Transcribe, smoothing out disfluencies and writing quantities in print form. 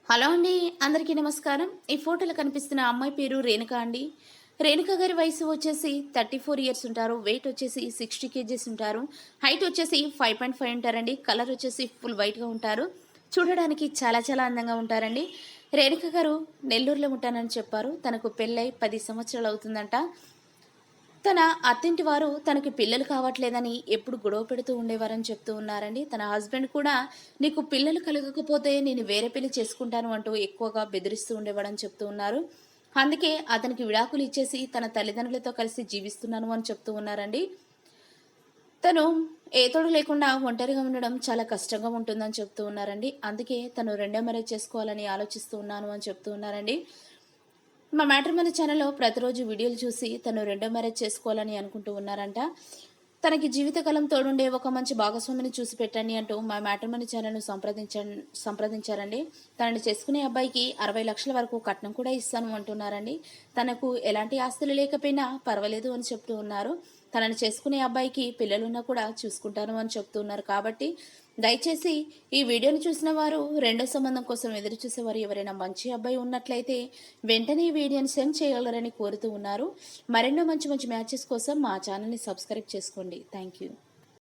Hello అండి. అందరికీ నమస్కారం. ఈ ఫోటోలో కనిపిస్తున్న అమ్మాయి పేరు రేణుక అండి. రేణుక గారి వయసు వచ్చేసి 34 ఇయర్స్ ఉంటారు. వెయిట్ వచ్చేసి 60 కేజీస్ ఉంటారు. హైట్ వచ్చేసి 5.5 ఉంటారండి. కలర్ వచ్చేసి ఫుల్ వైట్‌గా ఉంటారు. చూడడానికి చాలా చాలా అందంగా ఉంటారండి. రేణుక గారు నెల్లూరులో ఉంటానని చెప్పారు. తనకు పెళ్ళై 10 సంవత్సరాలు అవుతుందంట. తన అత్తింటి వారు తనకి పిల్లలు కావట్లేదని ఎప్పుడు గొడవ పెడుతూ ఉండేవారని చెప్తూ ఉన్నారండి. తన హస్బెండ్ కూడా నీకు పిల్లలు కలగకపోతే నేను వేరే పెళ్లి చేసుకుంటాను అంటూ ఎక్కువగా బెదిరిస్తూ ఉండేవాడని చెప్తూ ఉన్నారు. అందుకే అతనికి విడాకులు ఇచ్చేసి తన తల్లిదండ్రులతో కలిసి జీవిస్తున్నాను అని చెప్తూ ఉన్నారండి. తను ఏ తోడు లేకుండా ఒంటరిగా ఉండడం చాలా కష్టంగా ఉంటుందని చెప్తూ ఉన్నారండి. అందుకే తను రెండో మ్యారేజ్ చేసుకోవాలని ఆలోచిస్తూ ఉన్నాను అని చెప్తూ ఉన్నారండి. మా మ్యాట్రిమోనీ ఛానల్‌లో ప్రతిరోజు వీడియోలు చూసి తను రెండో మ్యారేజ్ చేసుకోవాలని అనుకుంటూ ఉన్నారంట. తనకి జీవితకాలం తోడుండే ఒక మంచి భాగస్వామిని చూసి పెట్టండి అంటూ మా మ్యాట్రిమోనీ ఛానల్‌ను సంప్రదించారండి. తనని చేసుకునే అబ్బాయికి 60 లక్షల వరకు కట్నం కూడా ఇస్తాను అంటున్నారండి. తనకు ఎలాంటి ఆస్తులు లేకపోయినా పర్వాలేదు అని చెప్తూ ఉన్నారు. తనని చేసుకునే అబ్బాయికి పిల్లలున్నా కూడా చూసుకుంటాను అని చెప్తూ ఉన్నారు. కాబట్టి దయచేసి ఈ వీడియోని చూసిన వారు రెండో సంబంధం కోసం ఎదురు చూసేవారు ఎవరైనా మంచి అబ్బాయి ఉన్నట్లయితే వెంటనే ఈ వీడియోని సెండ్ చేయగలరని కోరుతూ ఉన్నారు. మరెన్నో మంచి మంచి మ్యాచెస్ కోసం మా ఛానల్ని సబ్స్క్రైబ్ చేసుకోండి. Thank you.